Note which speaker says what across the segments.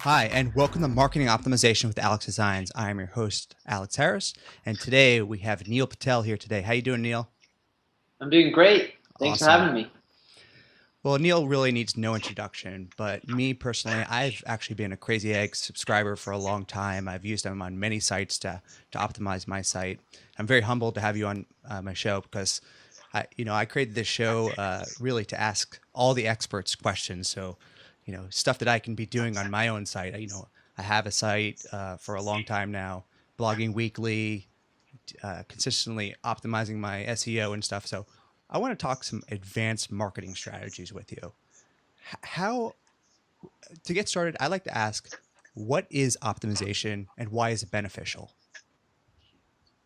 Speaker 1: Hi, and welcome to Marketing Optimization with Alex Designs. I am your host, Alex Harris, and today we have Neil Patel here today. How you doing, Neil?
Speaker 2: I'm doing great. Thanks for
Speaker 1: Awesome.
Speaker 2: having me.
Speaker 1: Well, Neil really needs no introduction, but me personally, I've actually been a Crazy Egg subscriber for a long time. I've used them on many sites to optimize my site. I'm very humbled to have you on my show because I created this show really to ask all the experts questions. So, stuff that I can be doing on my own site. I have a site for a long time now, blogging weekly, consistently optimizing my SEO and stuff. So I want to talk some advanced marketing strategies with you. How to get started, I like to ask, what is optimization and why is it beneficial?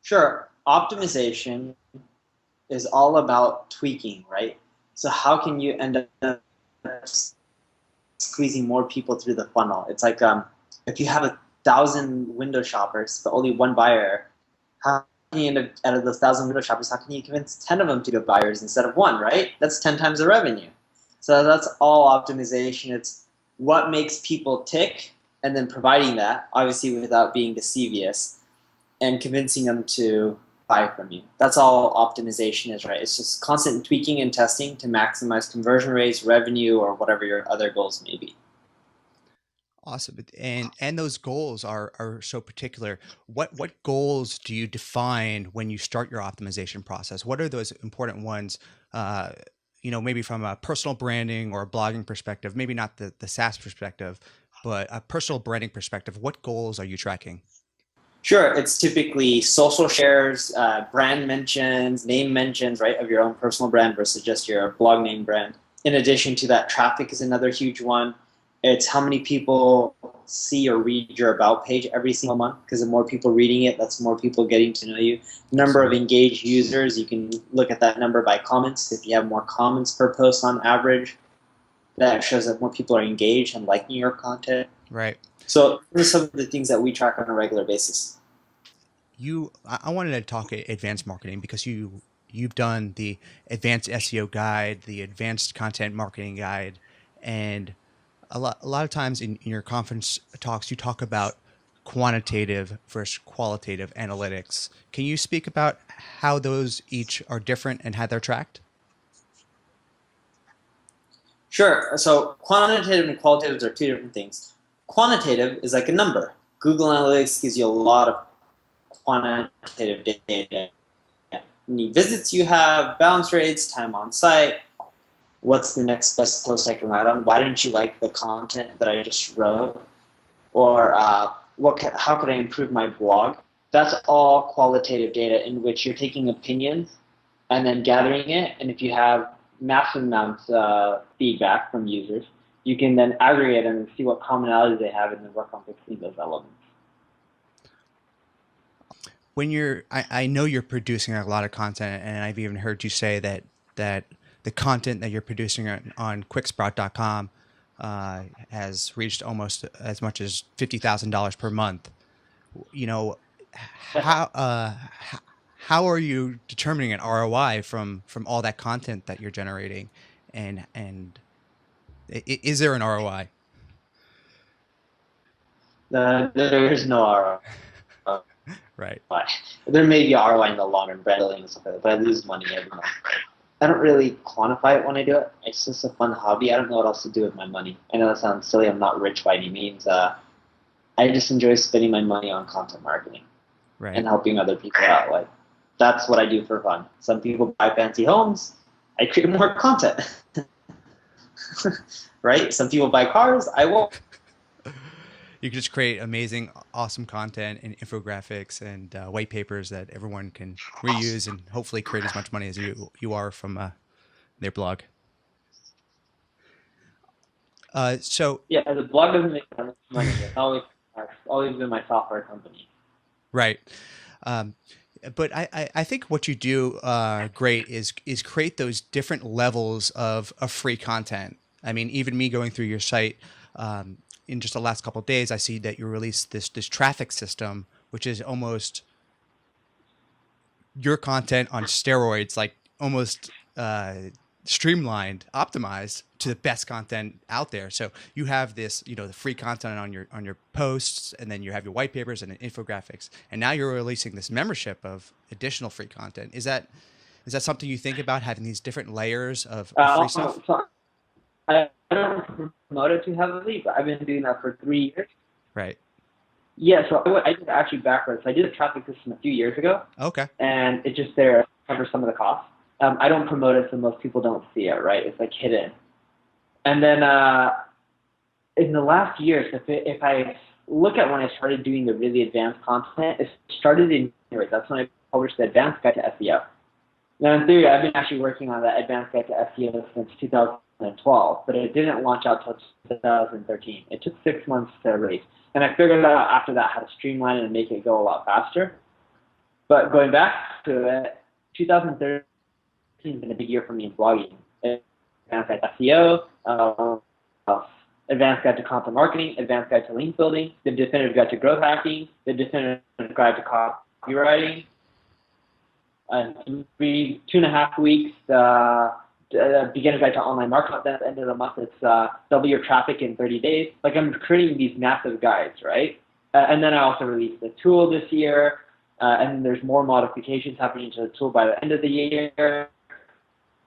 Speaker 2: Sure. Optimization is all about tweaking, right? So how can you end up squeezing more people through the funnel? It's like if you have 1,000 window shoppers but only one buyer, how can you end up out of those 1,000 window shoppers? How can you convince 10 of them to go buyers instead of one? Right? That's 10 times the revenue. So that's all optimization. It's what makes people tick, and then providing that, obviously without being deceivious, and convincing them to buy from you. That's all optimization is, right? It's just constant tweaking and testing to maximize conversion rates, revenue, or whatever your other goals may be.
Speaker 1: Awesome. And those goals are so particular. What goals do you define when you start your optimization process? What are those important ones? Uh, maybe from a personal branding or a blogging perspective, maybe not the SaaS perspective, but a personal branding perspective. What goals are you tracking?
Speaker 2: Sure, it's typically social shares, brand mentions, name mentions, right, of your own personal brand versus just your blog name brand. In addition to that, traffic is another huge one. It's how many people see or read your about page every single month, because the more people reading it, that's more people getting to know you. Number of
Speaker 1: Absolutely.
Speaker 2: engaged users, you can look at that number by comments. If you have more comments per post on average, that shows that more people are engaged and liking your content.
Speaker 1: Right.
Speaker 2: So those are some of the things that we track on a regular basis.
Speaker 1: I wanted to talk advanced marketing because you've done the advanced SEO guide, the advanced content marketing guide, and a lot of times in your conference talks you talk about quantitative versus qualitative analytics. Can you speak about how those each are different and how they're tracked?
Speaker 2: Sure. So quantitative and qualitative are two different things. Quantitative is like a number. Google Analytics gives you a lot of quantitative data. How many visits you have, bounce rates, time on site, what's the next best post I can write on, why didn't you like the content that I just wrote, or how could I improve my blog? That's all qualitative data in which you're taking opinions and then gathering it. And if you have massive amounts of feedback from users, you can then aggregate and see what commonalities they have and then work on fixing those elements.
Speaker 1: When I know you're producing a lot of content, and I've even heard you say that the content that you're producing on quicksprout.com has reached almost as much as $50,000 per month. You know, how are you determining an ROI from all that content that you're generating, and is there an ROI?
Speaker 2: There is no ROI.
Speaker 1: Right.
Speaker 2: There may be ROI in the long run, branding and stuff like that, but I lose money every month. I don't really quantify it when I do it. It's just a fun hobby. I don't know what else to do with my money. I know that sounds silly. I'm not rich by any means. I just enjoy spending my money on content marketing
Speaker 1: Right.
Speaker 2: and helping other people out. Like that's what I do for fun. Some people buy fancy homes. I create more content. Right? Some people buy cars. I won't.
Speaker 1: You can just create amazing, awesome content and infographics and white papers that everyone can reuse and hopefully create as much money as you are from their blog. So
Speaker 2: Yeah, the blog doesn't make that much money. It's always been my software company.
Speaker 1: right. Um, but I think what you do great is create those different levels of free content. I mean, even me going through your site in just the last couple of days, I see that you released this traffic system, which is almost your content on steroids, like almost streamlined, optimized to the best content out there. So you have this, the free content on your posts, and then you have your white papers and infographics, and now you're releasing this membership of additional free content. Is that something you think about, having these different layers of free stuff?
Speaker 2: So I don't promote it too heavily, but I've been doing that for 3 years.
Speaker 1: Right.
Speaker 2: Yeah, so I did it actually backwards. I did a traffic system a few years ago,
Speaker 1: Okay.
Speaker 2: and it's just there to cover some of the costs. I don't promote it so most people don't see it, right? It's like hidden. And then in the last years, if I look at when I started doing the really advanced content, it started in January. That's when I published the Advanced Guide to SEO. Now, in theory, I've been actually working on that Advanced Guide to SEO since 2012, but it didn't launch out until 2013. It took 6 months to release. And I figured out after that how to streamline it and make it go a lot faster. But going back to it, 2013 has been a big year for me in blogging. Advanced Guide to SEO, Advanced Guide to Content Marketing, Advanced Guide to Link Building, the Definitive Guide to Growth Hacking, the Definitive Guide to Copywriting. 2.5 weeks, Beginner's Guide to Online Marketing. At the end of the month, it's double your traffic in 30 days. Like, I'm creating these massive guides, right? And then I also released the tool this year, and there's more modifications happening to the tool by the end of the year.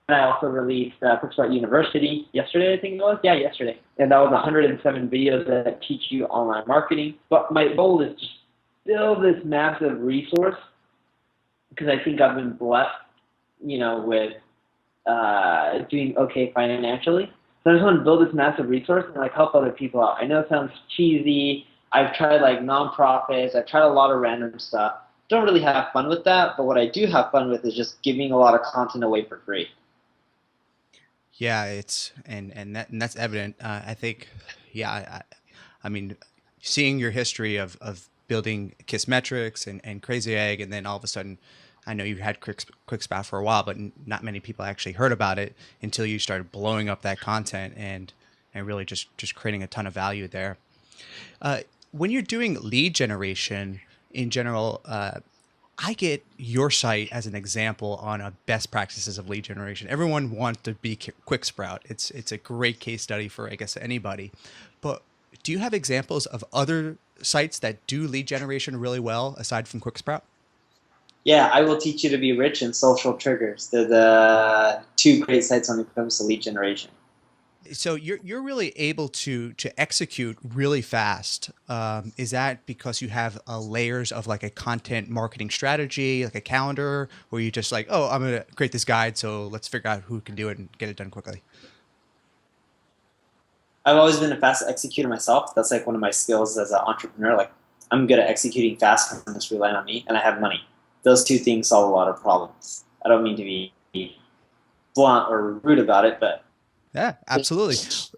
Speaker 2: And I also released QuickStart University yesterday, I think it was. Yeah, yesterday. And that was 107 videos that teach you online marketing. But my goal is to build this massive resource, because I think I've been blessed, with doing okay financially. So I just want to build this massive resource and like help other people out. I know it sounds cheesy. I've tried like nonprofits. I've tried a lot of random stuff. Don't really have fun with that, but what I do have fun with is just giving a lot of content away for free.
Speaker 1: Yeah, and that's evident. I think, yeah, I mean, seeing your history of building Kissmetrics and Crazy Egg, and then all of a sudden, I know you had QuickSpat for a while, but not many people actually heard about it until you started blowing up that content and really just creating a ton of value there. When you're doing lead generation in general, I get your site as an example on a best practices of lead generation. Everyone wants to be QuickSprout. It's a great case study for, I guess, anybody. But do you have examples of other sites that do lead generation really well aside from QuickSprout?
Speaker 2: Yeah, I Will Teach You to Be Rich and Social Triggers. They're the two great sites when it comes to lead generation.
Speaker 1: So you're really able to execute really fast. Is that because you have layers of like a content marketing strategy, like a calendar, where you just like, oh, I'm gonna create this guide, so let's figure out who can do it and get it done quickly?
Speaker 2: I've always been a fast executor myself. That's like one of my skills as an entrepreneur. Like, I'm good at executing fast and just rely on me, and I have money. Those two things solve a lot of problems. I don't mean to be blunt or rude about it, but
Speaker 1: Yeah, absolutely.
Speaker 2: just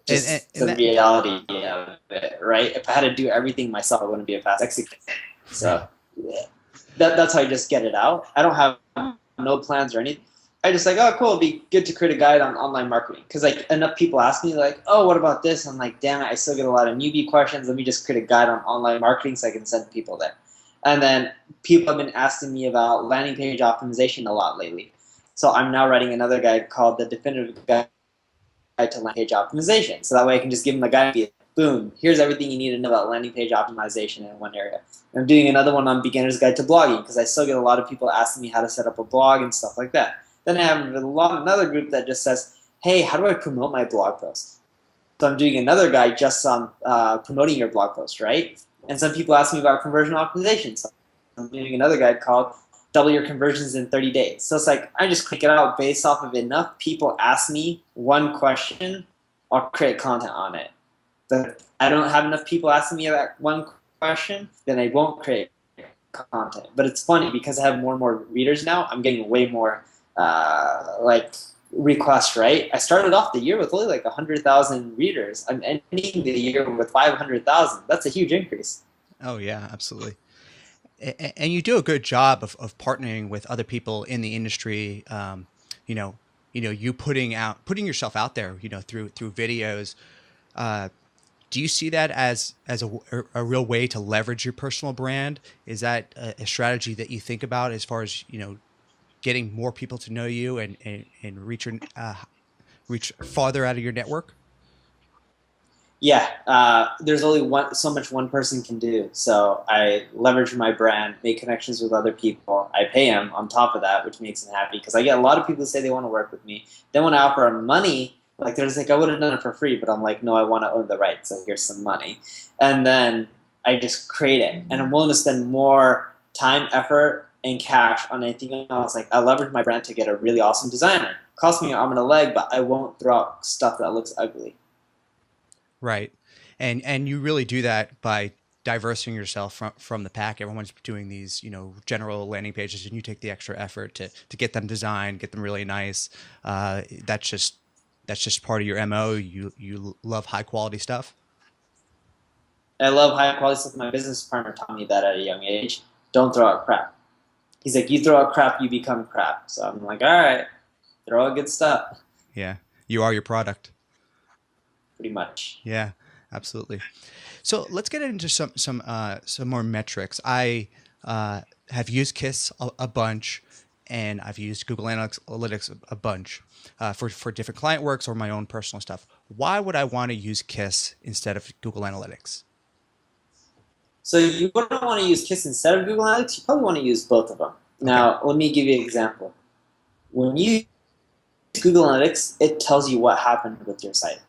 Speaker 1: And
Speaker 2: the reality of it, right? If I had to do everything myself, I wouldn't be a fast executor. So yeah, that's how I just get it out. I don't have no plans or anything. I just like, oh, cool, it'd be good to create a guide on online marketing. Because like enough people ask me like, oh, what about this? I'm like, damn it, I still get a lot of newbie questions. Let me just create a guide on online marketing so I can send people there. And then people have been asking me about landing page optimization a lot lately. So I'm now writing another guide called the Definitive Guide to Landing Page Optimization. So that way I can just give them a guide and be like, boom, here's everything you need to know about landing page optimization in one area. I'm doing another one on Beginner's Guide to Blogging because I still get a lot of people asking me how to set up a blog and stuff like that. Then I have another group that just says, hey, how do I promote my blog post? So I'm doing another guide just on promoting your blog post, right? And some people ask me about conversion optimization. So I'm doing another guide called Double Your Conversions in 30 Days. So it's like I just click it out based off of enough people ask me one question, I'll create content on it. But I don't have enough people asking me that one question, then I won't create content. But it's funny because I have more and more readers now, I'm getting way more requests, right? I started off the year with only like 100,000 readers. I'm ending the year with 500,000. That's a huge increase.
Speaker 1: Oh yeah, absolutely. And you do a good job of partnering with other people in the industry. You know, you putting yourself out there, through videos. Do you see that as a real way to leverage your personal brand? Is that a strategy that you think about as far as, getting more people to know you and reach reach farther out of your network?
Speaker 2: Yeah, there's only so much one person can do. So I leverage my brand, make connections with other people. I pay them on top of that, which makes them happy because I get a lot of people who say they want to work with me. Then when I offer them money, like there's like I would have done it for free, but I'm like, no, I want to own the rights. So here's some money, and then I just create it, and I'm willing to spend more time, effort, and cash on anything else. Like I leverage my brand to get a really awesome designer. Cost me an arm and a leg, but I won't throw out stuff that looks ugly.
Speaker 1: Right. And you really do that by diversing yourself from the pack. Everyone's doing these, general landing pages, and you take the extra effort to get them designed, get them really nice. That's just part of your MO. You love high quality stuff.
Speaker 2: I love high quality stuff. My business partner taught me that at a young age. Don't throw out crap. He's like, you throw out crap, you become crap. So I'm like, all right, throw out good stuff,
Speaker 1: Yeah. You are your product.
Speaker 2: pretty much.
Speaker 1: Yeah, absolutely. So let's get into some more metrics. I have used Kiss a bunch, and I've used Google Analytics a bunch for different client works or my own personal stuff. Why would I want to use Kiss instead of Google Analytics?
Speaker 2: So you wouldn't want to use Kiss instead of Google Analytics. You probably want to use both of them.
Speaker 1: Okay.
Speaker 2: Now, let me give you an example. When you use Google Analytics, it tells you what happened with your site.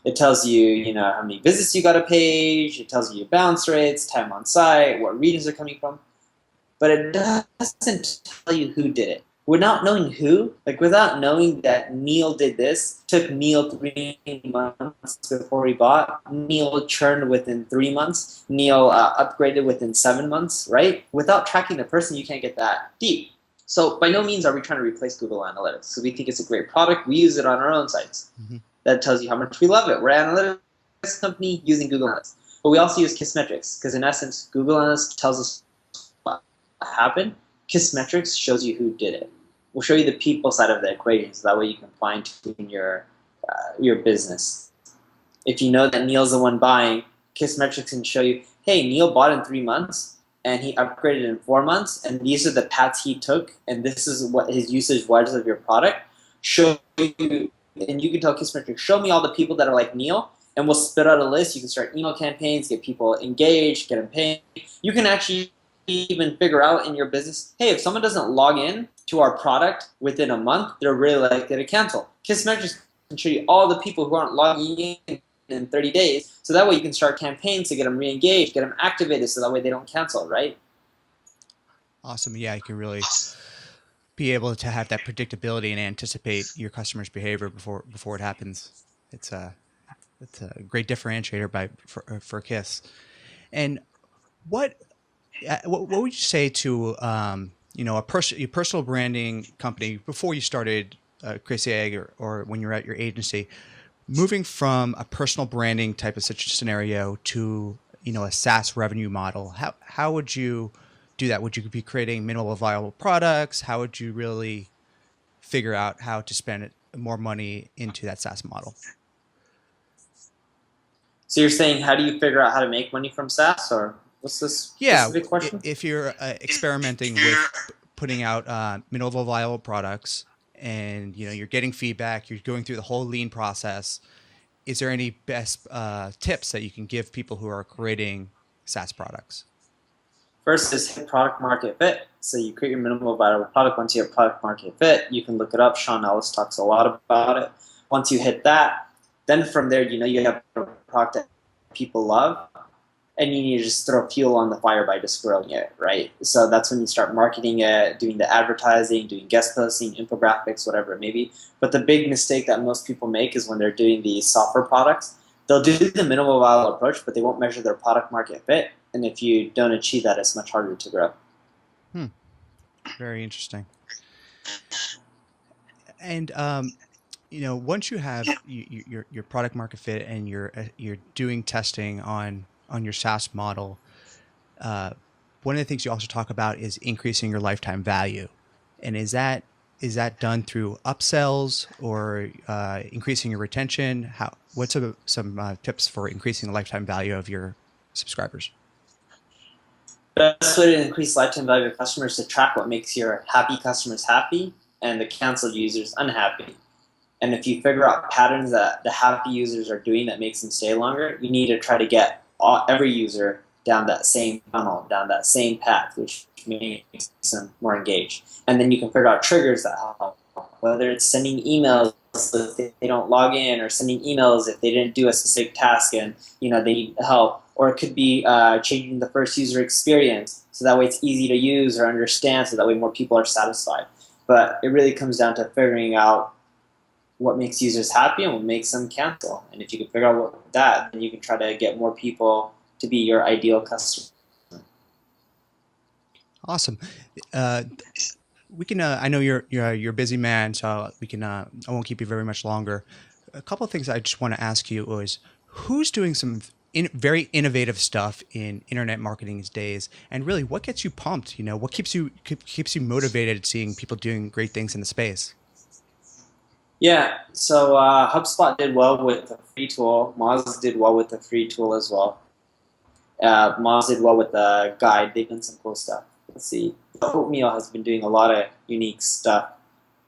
Speaker 2: It tells you, how many visits you got a page. It tells you your bounce rates, time on site, what regions are coming from. But it doesn't tell you who did it. Without knowing who, like without knowing that Neil did this, took Neil 3 months before he bought, Neil churned within 3 months, Neil upgraded within 7 months, right? Without tracking the person, you can't get that deep. So by no means are we trying to replace Google Analytics. So we think it's a great product. We use it on our own sites.
Speaker 1: Mm-hmm.
Speaker 2: That tells you how much we love it. We're an analytics company using Google Analytics. But we also use Kissmetrics because in essence, Google Analytics tells us what happened. Kissmetrics shows you who did it. We'll show you the people side of the equation, so that way you can fine tune your business. If you know that Neil's the one buying, Kissmetrics can show you, hey, Neil bought in 3 months and he upgraded in 4 months, and these are the paths he took, and this is what his usage was of your product. Show you, and you can tell Kissmetrics, show me all the people that are like Neil, and we'll spit out a list. You can start email campaigns, get people engaged, get them paying. You can actually even figure out in your business, hey, if someone doesn't log in to our product within a month, they're really likely to cancel. Kissmetrics can show you all the people who aren't logging in 30 days, so that way you can start campaigns to get them re-engaged, get them activated, so that way they don't cancel, right?
Speaker 1: Awesome. Yeah, you can really be able to have that predictability and anticipate your customers' behavior before it happens. It's a great differentiator for Kiss. And what what would you say to your personal branding company before you started Crazy Egg, or when you're at your agency, moving from a personal branding type of such scenario to a SaaS revenue model? How would you do that? Would you be creating minimal viable products? How would you really figure out how to spend more money into that SaaS model?
Speaker 2: So you're saying, how do you figure out how to make money from SaaS, or what's this
Speaker 1: Yeah,
Speaker 2: specific question?
Speaker 1: if you're experimenting with putting out minimal viable products, and you're getting feedback, you're going through the whole lean process, is there any best tips that you can give people who are creating SaaS products?
Speaker 2: First is hit product market fit. So you create your minimal viable product. Once you have product market fit, you can look it up. Sean Ellis talks a lot about it. Once you hit that, then from there, you have a product that people love, and you need to just throw fuel on the fire by just growing it, right? So that's when you start marketing it, doing the advertising, doing guest posting, infographics, whatever it may be. But the big mistake that most people make is when they're doing these software products, they'll do the minimal viable approach, but they won't measure their product market fit. And if you don't achieve that, it's much harder to grow.
Speaker 1: Very interesting. And once you have your product market fit, and you're doing testing on your SaaS model, one of the things you also talk about is increasing your lifetime value. And is that done through upsells or increasing your retention? What's some tips for increasing the lifetime value of your subscribers?
Speaker 2: The best way to increase lifetime value of customers is to track what makes your happy customers happy and the canceled users unhappy. And if you figure out patterns that the happy users are doing that makes them stay longer, you need to try to get every user down that same funnel, down that same path, which makes them more engaged. And then you can figure out triggers that help, whether it's sending emails if they don't log in, or sending emails if they didn't do a specific task and they need help, or it could be changing the first user experience so that way it's easy to use or understand, so that way more people are satisfied. But it really comes down to figuring out what makes users happy and what makes them cancel. And if you can figure out that, then you can try to get more people to be your ideal customer.
Speaker 1: Awesome. Uh, we can. I know you're a busy man, so we can. I won't keep you very much longer. A couple of things I just want to ask you is who's doing some very innovative stuff in internet marketing these days, and really, what gets you pumped? What keeps you motivated seeing people doing great things in the space?
Speaker 2: Yeah, so HubSpot did well with the free tool. Moz did well with the free tool as well. Moz did well with the guide. They've done some cool stuff. Let's see. Oatmeal has been doing a lot of unique stuff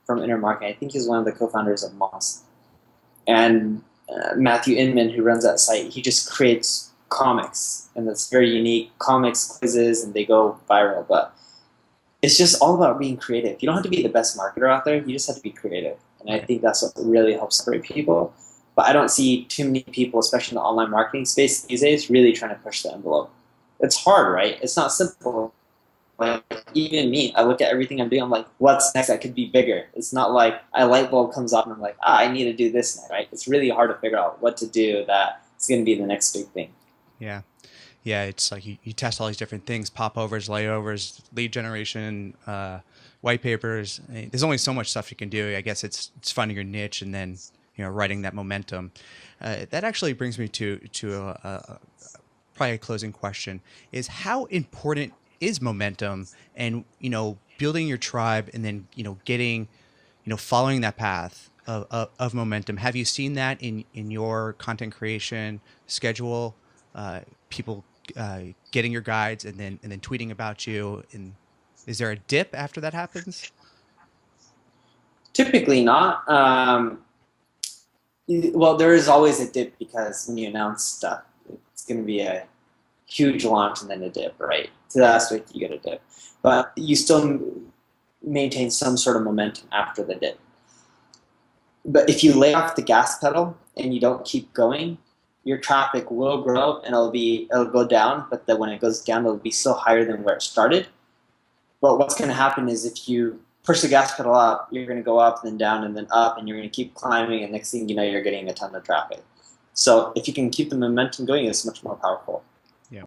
Speaker 2: from internet marketing. I think he's one of the co-founders of Moz. And Matthew Inman, who runs that site, he just creates comics, and that's very unique. Comics, quizzes, and they go viral. But it's just all about being creative. You don't have to be the best marketer out there. You just have to be creative. And I think that's what really helps separate people. But I don't see too many people, especially in the online marketing space these days, really trying to push the envelope. It's hard, right? It's not simple. Like, even me, I look at everything I'm doing, I'm like, what's next that could be bigger? It's not like a light bulb comes up and I'm like, I need to do this now, right? It's really hard to figure out what to do that is going to be the next big thing.
Speaker 1: Yeah. Yeah, it's like you test all these different things: popovers, layovers, lead generation, white papers. There's only so much stuff you can do. I guess it's finding your niche and then writing that momentum. That actually brings me to probably a closing question: is how important is momentum, and building your tribe, and then getting following that path of momentum. Have you seen that in your content creation schedule? People getting your guides and then tweeting about you, and is there a dip after that happens?
Speaker 2: Typically not. Well, there is always a dip because when you announce stuff, it's going to be a huge launch and then a dip, right? To that aspect, you get a dip. But you still maintain some sort of momentum after the dip. But if you lay off the gas pedal and you don't keep going, your traffic will grow and it'll go down, but then when it goes down, it'll be still higher than where it started. But what's going to happen is if you push the gas pedal up, you're going to go up, then down, and then up, and you're going to keep climbing, and next thing you know, you're getting a ton of traffic. So if you can keep the momentum going, it's much more powerful.
Speaker 1: Yeah.